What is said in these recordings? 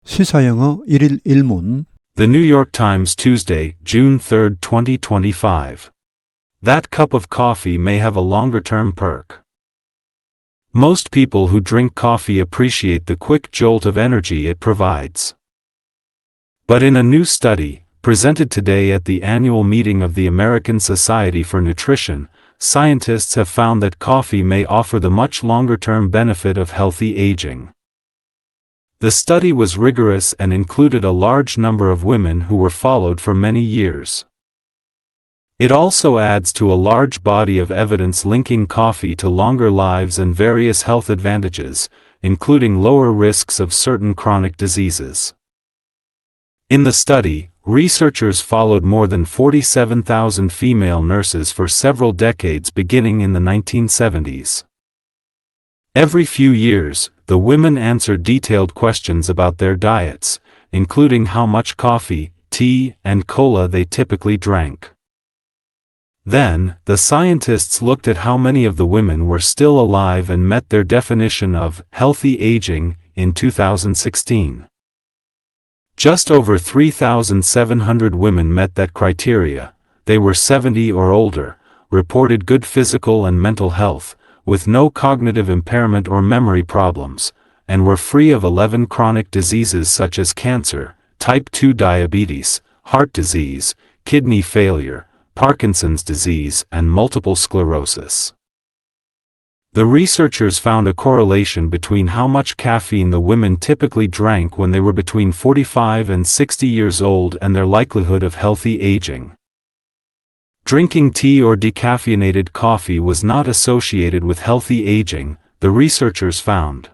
시사영어 1일 1문 The New York Times, Tuesday, June 3, 2025. That cup of coffee may have a longer-term perk. Most people who drink coffee appreciate the quick jolt of energy it provides. But in a new study, presented today at the annual meeting of the American Society for Nutrition, scientists have found that coffee may offer the much longer-term benefit of healthy aging. The study was rigorous and included a large number of women who were followed for many years. It also adds to a large body of evidence linking coffee to longer lives and various health advantages, including lower risks of certain chronic diseases. In the study, researchers followed more than 47,000 female nurses for several decades beginning in the 1970s. Every few years, the women answered detailed questions about their diets, including how much coffee, tea, and cola they typically drank. Then, the scientists looked at how many of the women were still alive and met their definition of healthy aging in 2016. Just over 3,700 women met that criteria. They were 70 or older, reported good physical and mental health, with no cognitive impairment or memory problems, and were free of 11 chronic diseases such as cancer, type 2 diabetes, heart disease, kidney failure, Parkinson's disease, and multiple sclerosis. The researchers found a correlation between how much caffeine the women typically drank when they were between 45 and 60 years old and their likelihood of healthy aging. Drinking tea or decaffeinated coffee was not associated with healthy aging, the researchers found.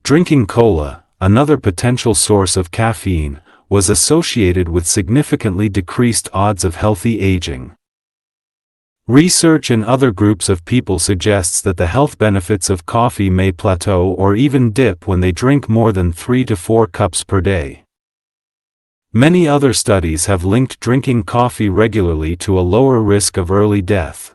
Drinking cola, another potential source of caffeine, was associated with significantly decreased odds of healthy aging. Research in other groups of people suggests that the health benefits of coffee may plateau or even dip when they drink more than 3 to 4 cups per day. Many other studies have linked drinking coffee regularly to a lower risk of early death.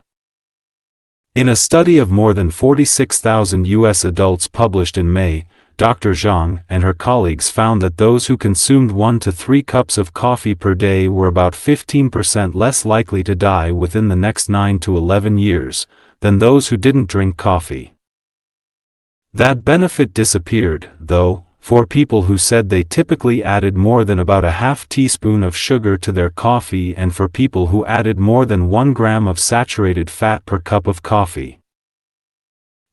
In a study of more than 46,000 U.S. adults published in May, Dr. Zhang and her colleagues found that those who consumed 1 to 3 cups of coffee per day were about 15% less likely to die within the next 9 to 11 years than those who didn't drink coffee. That benefit disappeared, though, for people who said they typically added more than about a half teaspoon of sugar to their coffee and for people who added more than 1 gram of saturated fat per cup of coffee.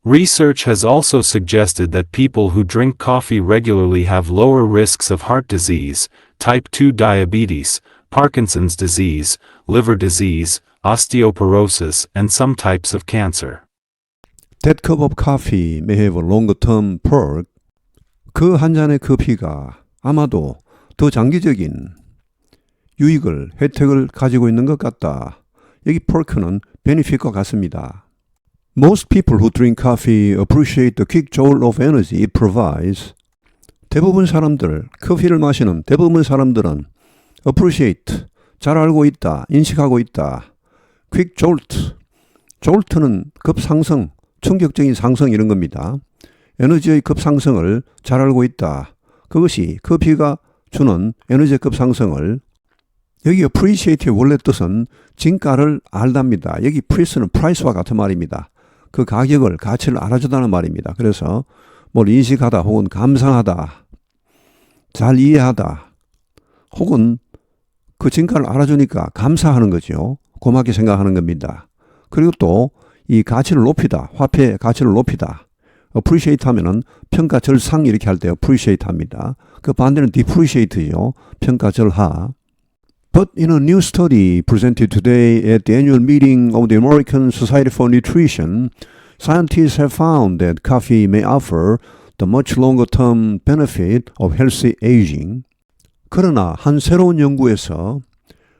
Research has also suggested that people who drink coffee regularly have lower risks of heart disease, type 2 diabetes, Parkinson's disease, liver disease, osteoporosis, and some types of cancer. That cup of coffee may have a longer-term perk. 그 한 잔의 커피가 아마도 더 장기적인 유익을, 혜택을 가지고 있는 것 같다. 여기 perk는 benefit과 같습니다. Most people who drink coffee appreciate the quick jolt of energy it provides. 대부분 사람들, 커피를 마시는 대부분 사람들은 appreciate, 잘 알고 있다, 인식하고 있다. quick jolt, jolt는 급상승, 충격적인 상승 이런 겁니다. 에너지의 급상승을 잘 알고 있다. 그것이 커피가 주는 에너지의 급상승을, 여기 appreciate의 원래 뜻은 진가를 알답니다. 여기 price는 price와 같은 말입니다. 그 가격을, 가치를 알아준다는 말입니다. 그래서 뭘 인식하다 혹은 감상하다, 잘 이해하다, 혹은 그 진가를 알아주니까 감사하는 거죠. 고맙게 생각하는 겁니다. 그리고 또 이 가치를 높이다, 화폐의 가치를 높이다. appreciate 하면은 평가절상 이렇게 할 때 appreciate 합니다. 그 반대는 depreciate죠. 평가절하. But in a new study presented today at the annual meeting of the American Society for Nutrition, scientists have found that coffee may offer the much longer-term benefit of healthy aging. 그러나 한 새로운 연구에서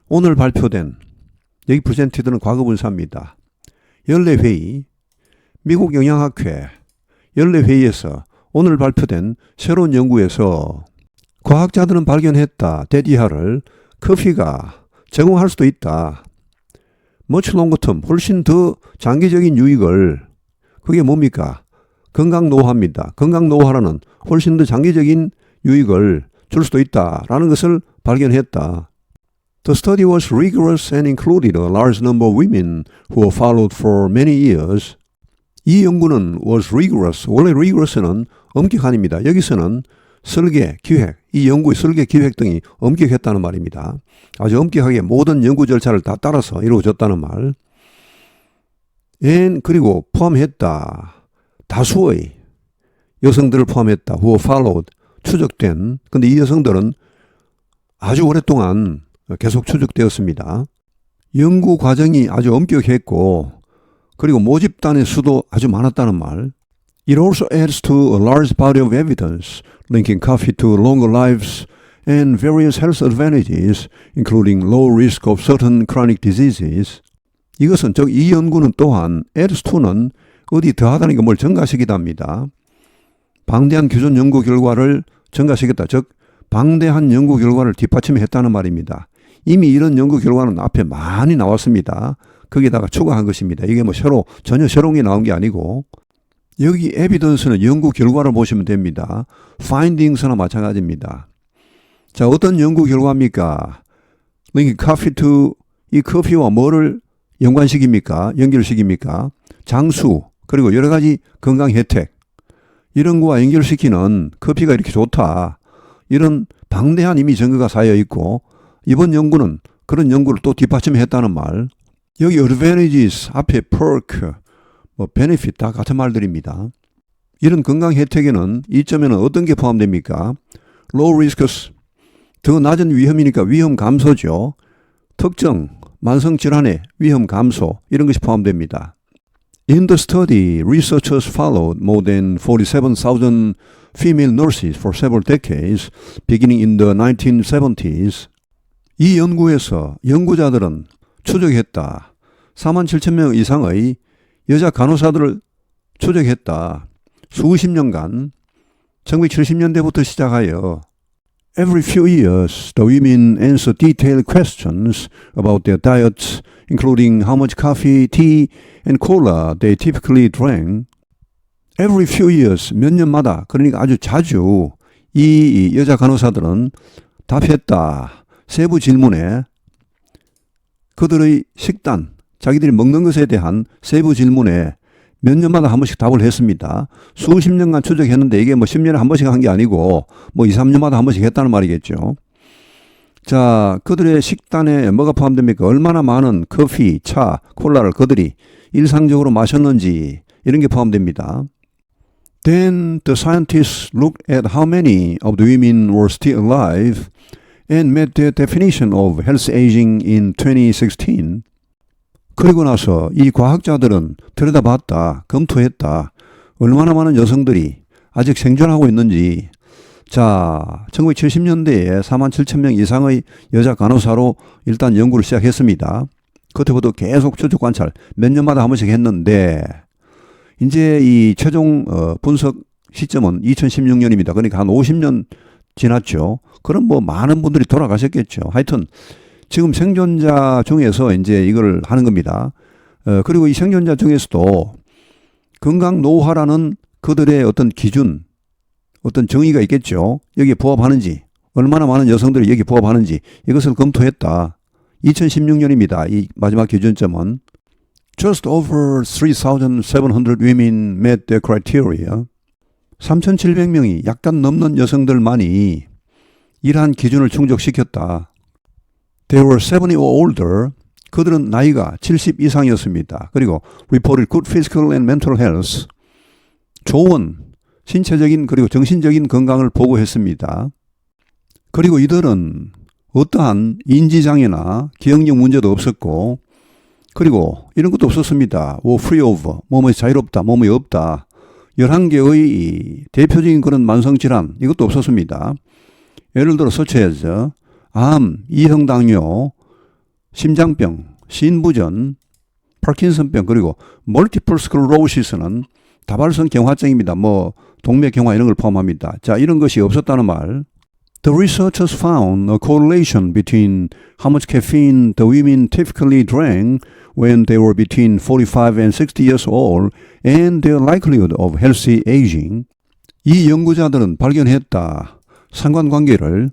오늘 발표된, 여기 presented는 과거분사입니다. 연례회의, 미국 영양학회 연례회의에서 오늘 발표된 새로운 연구에서 과학자들은 발견했다. 데디하를 커피가 제공할 수도 있다. much longer term, 훨씬 더 장기적인 유익을, 그게 뭡니까? 건강 노화입니다. 건강 노화라는 훨씬 더 장기적인 유익을 줄 수도 있다라는 것을 발견했다. The study was rigorous and included a large number of women who were followed for many years. 이 연구는 was rigorous. 원래 rigorous는 엄격한입니다. 여기서는 설계, 기획, 이 연구의 설계, 기획 등이 엄격했다는 말입니다. 아주 엄격하게 모든 연구 절차를 다 따라서 이루어졌다는 말. and 그리고 포함했다. 다수의 여성들을 포함했다. who were followed. 추적된. 근데 이 여성들은 아주 오랫동안 계속 추적되었습니다. 연구 과정이 아주 엄격했고 그리고 모집단의 수도 아주 많았다는 말. It also adds to a large body of evidence linking coffee to longer lives and various health advantages, including low risk of certain chronic diseases. 이것은 즉 이 연구는 또한 adds to는 어디 더하다는 게 뭘 증가시키답니다. 방대한 기존 연구 결과를 증가시켰다. 즉 방대한 연구 결과를 뒷받침했다는 말입니다. 이미 이런 연구 결과는 앞에 많이 나왔습니다. 거기다가 추가한 것입니다. 이게 뭐 전혀 새로운 게 나온 게 아니고 여기 에비던스는 연구 결과를 보시면 됩니다. 파인딩스나 마찬가지입니다. 자, 어떤 연구 결과입니까? coffee to 이 커피와 뭐를 연관시킵니까? 연결시킵니까? 장수 그리고 여러 가지 건강 혜택 이런 거와 연결시키는 커피가 이렇게 좋다. 이런 방대한 이미 증거가 쌓여 있고 이번 연구는 그런 연구를 또 뒷받침했다는 말. 여기 advantages 앞에 perk, benefit 다 같은 말들입니다. 이런 건강 혜택에는 이점에는 어떤 게 포함됩니까? low risks, 더 낮은 위험이니까 위험 감소죠. 특정 만성 질환의 위험 감소 이런 것이 포함됩니다. In the study, researchers followed more than 47,000 female nurses for several decades, beginning in the 1970s. 이 연구에서 연구자들은 추적했다. 47,000명 이상의 여자 간호사들을 추적했다. 수십 년간 1970년대부터 시작하여 Every few years, the women answer detailed questions about their diets, including how much coffee, tea, and cola they typically drank. Every few years, 몇 년마다, 그러니까 아주 자주 이 여자 간호사들은 답했다. 세부 질문에 그들의 식단, 자기들이 먹는 것에 대한 세부 질문에 몇 년마다 한 번씩 답을 했습니다. 수십 년간 추적했는데 이게 뭐 10년에 한 번씩 한 게 아니고 뭐 2, 3년마다 한 번씩 했다는 말이겠죠. 자, 그들의 식단에 뭐가 포함됩니까? 얼마나 많은 커피, 차, 콜라를 그들이 일상적으로 마셨는지 이런 게 포함됩니다. Then the scientists looked at how many of the women were still alive and met their definition of health aging in 2016. 그리고 나서 이 과학자들은 들여다봤다, 검토했다. 얼마나 많은 여성들이 아직 생존하고 있는지. 자, 1970년대에 47,000명 이상의 여자 간호사로 일단 연구를 시작했습니다. 그때부터 계속 추적 관찰, 몇 년마다 한 번씩 했는데 이제 이 최종 분석 시점은 2016년입니다. 그러니까 한 50년 지났죠. 그럼 뭐 많은 분들이 돌아가셨겠죠. 하여튼 지금 생존자 중에서 이제 이걸 하는 겁니다. 그리고 이 생존자 중에서도 건강 노화라는 그들의 어떤 기준, 어떤 정의가 있겠죠. 여기에 부합하는지, 얼마나 많은 여성들이 여기에 부합하는지 이것을 검토했다. 2016년입니다. 이 마지막 기준점은. Just over 3,700 women met their criteria. 3,700명이 약간 넘는 여성들만이 이러한 기준을 충족시켰다. They were 70 or older. 그들은 나이가 70 이상이었습니다. 그리고 reported good physical and mental health. 좋은 신체적인 그리고 정신적인 건강을 보고했습니다. 그리고 이들은 어떠한 인지장애나 기억력 문제도 없었고 그리고 이런 것도 없었습니다. free of, 몸이 자유롭다, 몸이 없다. 11개의 대표적인 그런 만성질환 이것도 없었습니다. 예를 들어 서체해서 암, 이형당뇨, 심장병, 신부전, 파킨슨병 그리고 멀티플 스클로시스는 다발성 경화증입니다. 뭐 동맥경화 이런 걸 포함합니다. 자, 이런 것이 없었다는 말. The researchers found a correlation between how much caffeine the women typically drank when they were between 45 and 60 years old and their likelihood of healthy aging. 이 연구자들은 발견했다. 상관관계를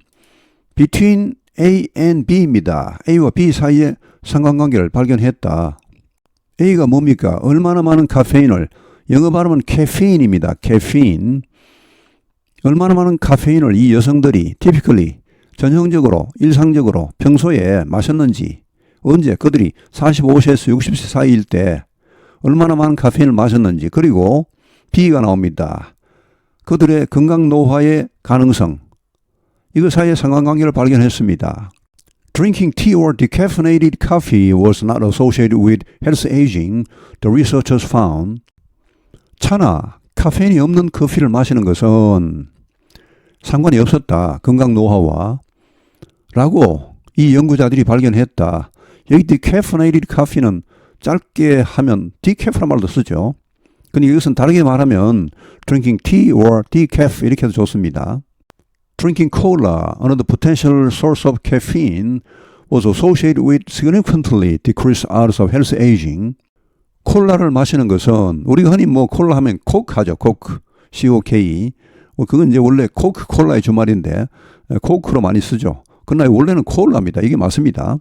between A and B입니다. A와 B 사이에 상관관계를 발견했다. A가 뭡니까? 얼마나 많은 카페인을, 영어 발음은 caffeine입니다. caffeine. 얼마나 많은 카페인을 이 여성들이 typically, 전형적으로, 일상적으로 평소에 마셨는지, 언제 그들이 45세에서 60세 사이일 때 얼마나 많은 카페인을 마셨는지, 그리고 B가 나옵니다. 그들의 건강 노화의 가능성, 이거 사이의 상관관계를 발견했습니다. Drinking tea or decaffeinated coffee was not associated with health aging, the researchers found. 차나 카페인이 없는 커피를 마시는 것은 상관이 없었다. 건강 노화와. 라고 이 연구자들이 발견했다. 여기 decaffeinated coffee는 짧게 하면 decaf라는 말도 쓰죠. 근데 이것은 다르게 말하면 drinking tea or decaf 이렇게 해도 좋습니다. Drinking cola, another potential source of caffeine, was associated with significantly decreased odds of health aging. 콜라를 마시는 것은 우리가 흔히 뭐 콜라 하면 코크 하죠. 코크, COK. 그건 이제 원래 코크 콜라의 주말인데 코크로 많이 쓰죠. 그러나 원래는 콜라입니다. 이게 맞습니다.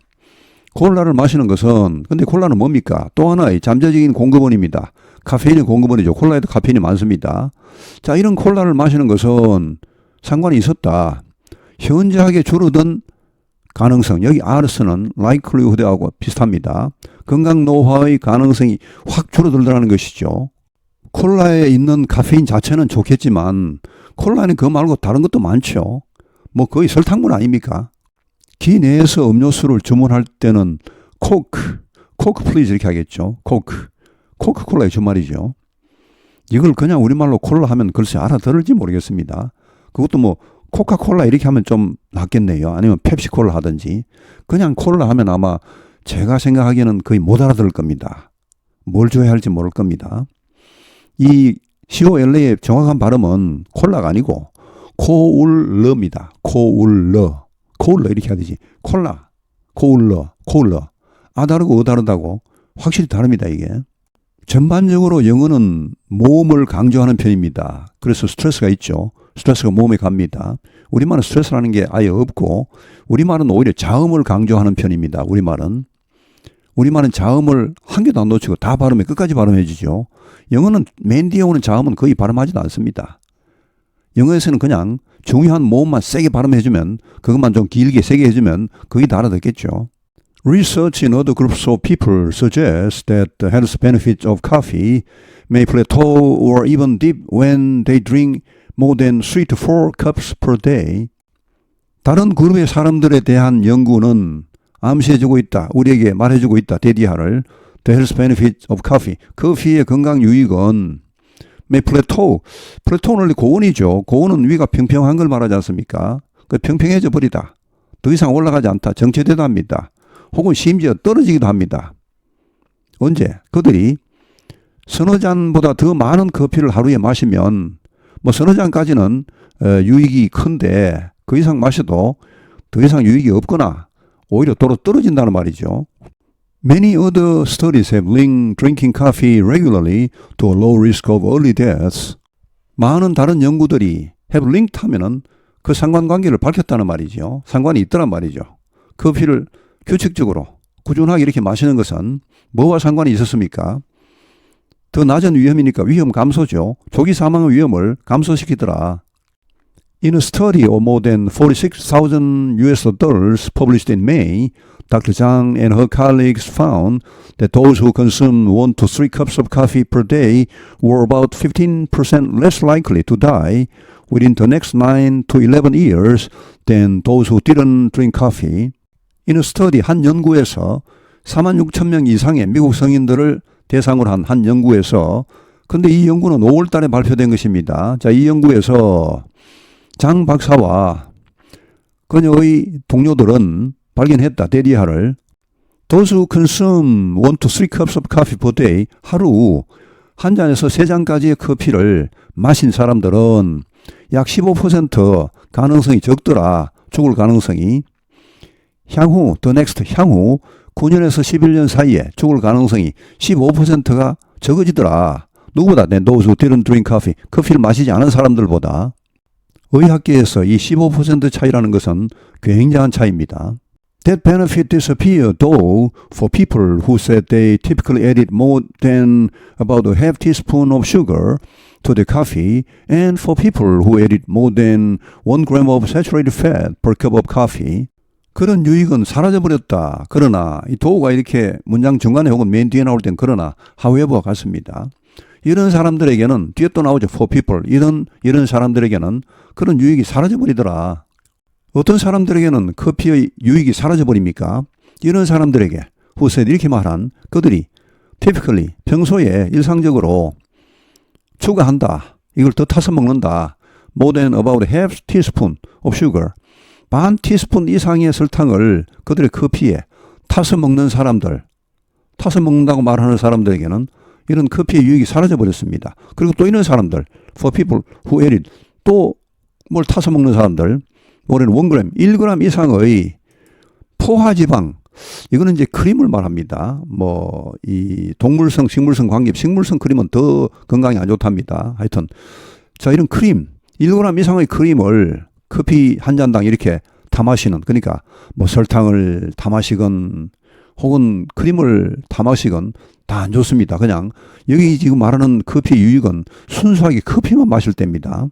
콜라를 마시는 것은, 근데 콜라는 뭡니까? 또 하나의 잠재적인 공급원입니다. 카페인의 공급원이죠. 콜라에도 카페인이 많습니다. 자, 이런 콜라를 마시는 것은 상관이 있었다. 현저하게 줄어든 가능성, 여기 R스는 likelihood하고 비슷합니다. 건강 노화의 가능성이 확 줄어들더라는 것이죠. 콜라에 있는 카페인 자체는 좋겠지만 콜라는 그거 말고 다른 것도 많죠. 뭐 거의 설탕물 아닙니까? 기내에서 음료수를 주문할 때는 코크 플리즈 이렇게 하겠죠. 코카콜라의 주말이죠. 이걸 그냥 우리말로 콜라 하면 글쎄 알아들을지 모르겠습니다. 그것도 뭐 코카콜라 이렇게 하면 좀 낫겠네요. 아니면 펩시콜라 하든지. 그냥 콜라 하면 아마 제가 생각하기에는 거의 못 알아들을 겁니다. 뭘 줘야 할지 모를 겁니다. 이 COLA의 정확한 발음은 콜라가 아니고 코울러입니다. 코울러 이렇게 해야 되지. 콜라, 코울러. 아 다르고 다르다고 확실히 다릅니다 이게. 전반적으로 영어는 모험을 강조하는 편입니다. 그래서 스트레스가 있죠. 스트레스가 몸에 갑니다. 우리말은 스트레스라는 게 아예 없고 우리말은 오히려 자음을 강조하는 편입니다. 우리말은 자음을 한 개도 안 놓치고 다 발음해 끝까지 발음해 주죠. 영어는 맨 뒤에 오는 자음은 거의 발음하지도 않습니다. 영어에서는 그냥 중요한 모음만 세게 발음해 주면 그것만 좀 길게 세게 해주면 거의 다 알아듣겠죠. Research in other groups of people suggests that the health benefits of coffee may plateau or even dip when they drink more than 3 to 4 cups per day. 다른 그룹의 사람들에 대한 연구는 암시해주고 있다. 우리에게 말해주고 있다. 데디하를. The health benefits of coffee. 커피의 건강 유익은 may plateau. 플레토는 원래 고온이죠. 고온은 위가 평평한 걸 말하지 않습니까? 그 평평해져 버리다. 더 이상 올라가지 않다. 정체되다 합니다. 혹은 심지어 떨어지기도 합니다. 언제? 그들이 서너 잔보다 더 많은 커피를 하루에 마시면 뭐 서너 잔까지는 유익이 큰데 그 이상 마셔도 더 이상 유익이 없거나 오히려 도로 떨어진다는 말이죠. Many other studies have linked drinking coffee regularly to a low risk of early deaths. 많은 다른 연구들이 have linked 하면은 그 상관관계를 밝혔다는 말이죠. 상관이 있더란 말이죠. 커피를 규칙적으로 꾸준하게 이렇게 마시는 것은 뭐와 상관이 있었습니까? 더 낮은 위험이니까 위험 감소죠. 조기 사망의 위험을 감소시키더라. In a study of more than 46,000 US adults published in May, Dr. Zhang and her colleagues found that those who consumed 1 to 3 cups of coffee per day were about 15% less likely to die within the next 9 to 11 years than those who didn't drink coffee. In a study, 한 연구에서 46,000명 이상의 미국 성인들을 대상으로 한 연구에서, 근데 이 연구는 5월 달에 발표된 것입니다. 자, 이 연구에서 장 박사와 그녀의 동료들은 발견했다. 데디하를. Those who consume 1 to 3 cups of coffee per day, 하루 한 잔에서 3잔까지의 커피를 마신 사람들은 약 15% 가능성이 적더라. 죽을 가능성이. 향후 9년에서 11년 사이에 죽을 가능성이 15%가 적어지더라. 누구보다? Those who didn't drink coffee. 커피를 마시지 않은 사람들보다. 의학계에서 이 15% 차이라는 것은 굉장한 차이입니다. That benefit disappeared though for people who said they typically added more than about a half teaspoon of sugar to the coffee and for people who added more than 1 gram of saturated fat per cup of coffee. 그런 유익은 사라져버렸다. 그러나 이 도우가 이렇게 문장 중간에 혹은 맨 뒤에 나올 땐 그러나 however와 같습니다. 이런 사람들에게는 뒤에 또 나오죠. For people. 이런 사람들에게는 그런 유익이 사라져버리더라. 어떤 사람들에게는 커피의 유익이 사라져버립니까? 이런 사람들에게 후세 이렇게 말한 그들이 typically 평소에 일상적으로 추가한다. 이걸 더 타서 먹는다. More than about half teaspoon of sugar. 반 티스푼 이상의 설탕을 그들의 커피에 타서 먹는 사람들, 타서 먹는다고 말하는 사람들에게는 이런 커피의 유익이 사라져버렸습니다. 그리고 또 이런 사람들, for people who added, 또 뭘 타서 먹는 사람들, more than 1g, 1g 이상의 포화지방, 이거는 이제 크림을 말합니다. 이 동물성, 식물성 관계, 식물성 크림은 더 건강에 안 좋답니다. 하여튼, 자, 이런 크림, 1g 이상의 크림을 커피 한 잔당 이렇게 타 마시는, 그러니까 설탕을 타 마시건 혹은 크림을 타 마시건 다 안 좋습니다. 그냥 여기 지금 말하는 커피의 유익은 순수하게 커피만 마실 때입니다.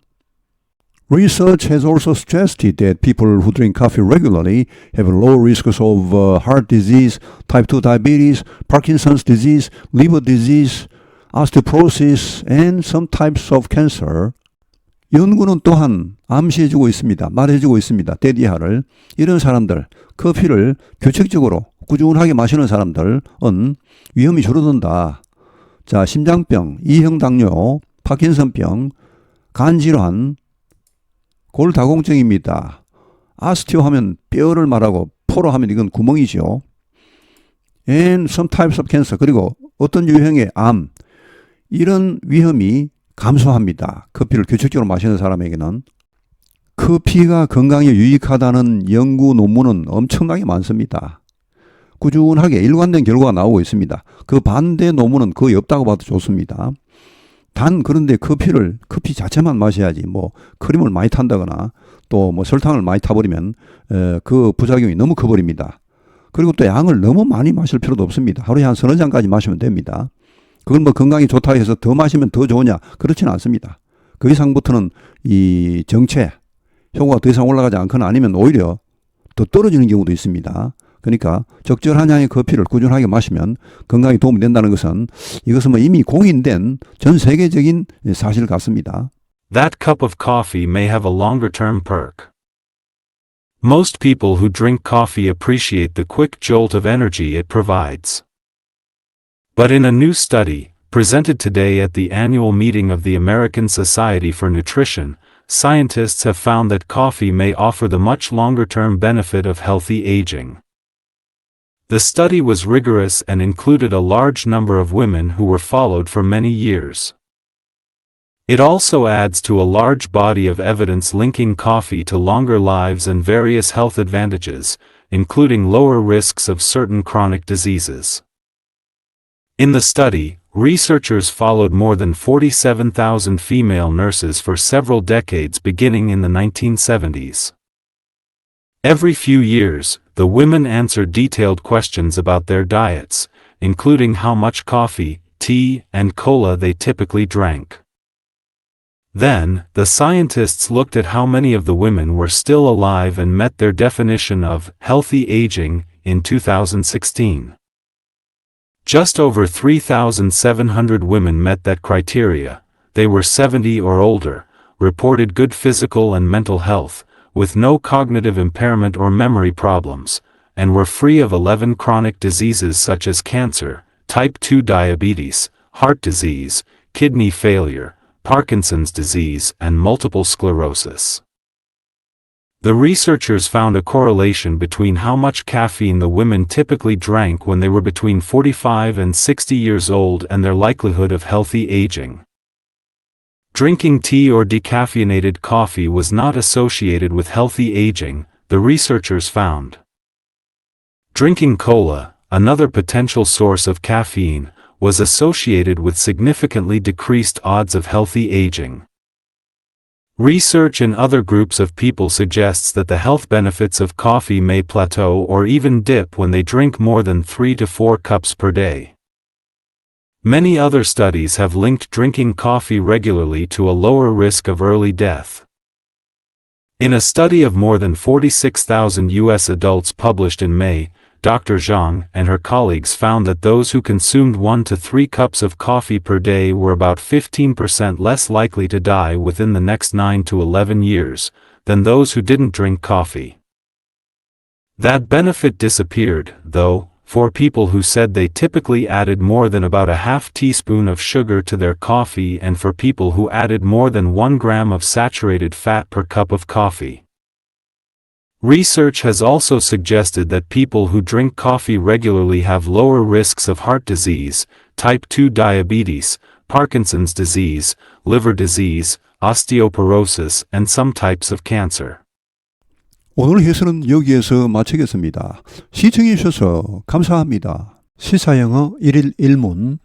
Research has also suggested that people who drink coffee regularly have low risks of heart disease, type 2 diabetes, Parkinson's disease, liver disease, osteoporosis, and some types of cancer. 연구는 또한 암시해주고 있습니다. 말해주고 있습니다. 대디하를. 이런 사람들, 커피를 규칙적으로 꾸준하게 마시는 사람들은 위험이 줄어든다. 자, 심장병, 이형당뇨, 파킨슨병, 간질환, 골다공증입니다. 아스티오 하면 뼈를 말하고 포로 하면 이건 구멍이죠. And some types of cancer. 그리고 어떤 유형의 암, 이런 위험이 감소합니다. 커피를 규칙적으로 마시는 사람에게는. 커피가 건강에 유익하다는 연구 논문은 엄청나게 많습니다. 꾸준하게 일관된 결과가 나오고 있습니다. 그 반대 논문은 거의 없다고 봐도 좋습니다. 단 그런데 커피 자체만 마셔야지 크림을 많이 탄다거나 또 설탕을 많이 타버리면 그 부작용이 너무 커버립니다. 그리고 또 양을 너무 많이 마실 필요도 없습니다. 하루에 한 서너 잔까지 마시면 됩니다. 그건 건강이 좋다 해서 더 마시면 더 좋으냐? 그렇지는 않습니다. 그 이상부터는 이 정체, 효과가 더 이상 올라가지 않거나 아니면 오히려 더 떨어지는 경우도 있습니다. 그러니까 적절한 양의 커피를 꾸준하게 마시면 건강에 도움이 된다는 것은 이것은 이미 공인된 전 세계적인 사실 같습니다. That cup of coffee may have a longer-term perk. Most people who drink coffee appreciate the quick jolt of energy it provides. But in a new study, presented today at the annual meeting of the American Society for Nutrition, scientists have found that coffee may offer the much longer-term benefit of healthy aging. The study was rigorous and included a large number of women who were followed for many years. It also adds to a large body of evidence linking coffee to longer lives and various health advantages, including lower risks of certain chronic diseases. In the study, researchers followed more than 47,000 female nurses for several decades beginning in the 1970s. Every few years, the women answered detailed questions about their diets, including how much coffee, tea, and cola they typically drank. Then, the scientists looked at how many of the women were still alive and met their definition of healthy aging in 2016. Just over 3,700 women met that criteria. They were 70 or older, reported good physical and mental health, with no cognitive impairment or memory problems, and were free of 11 chronic diseases such as cancer, type 2 diabetes, heart disease, kidney failure, Parkinson's disease, and multiple sclerosis. The researchers found a correlation between how much caffeine the women typically drank when they were between 45 and 60 years old and their likelihood of healthy aging. Drinking tea or decaffeinated coffee was not associated with healthy aging, the researchers found. Drinking cola, another potential source of caffeine, was associated with significantly decreased odds of healthy aging. Research in other groups of people suggests that the health benefits of coffee may plateau or even dip when they drink more than 3 to 4 cups per day. Many other studies have linked drinking coffee regularly to a lower risk of early death. In a study of more than 46,000 U.S. adults published in May, Dr. Zhang and her colleagues found that those who consumed 1 to 3 cups of coffee per day were about 15% less likely to die within the next 9 to 11 years than those who didn't drink coffee. That benefit disappeared, though, for people who said they typically added more than about a half teaspoon of sugar to their coffee and for people who added more than 1 gram of saturated fat per cup of coffee. Research has also suggested that people who drink coffee regularly have lower risks of heart disease, type 2 diabetes, Parkinson's disease, liver disease, osteoporosis, and some types of cancer. 오늘 해설은 여기에서 마치겠습니다. 시청해 주셔서 감사합니다. 시사영어 1일 1문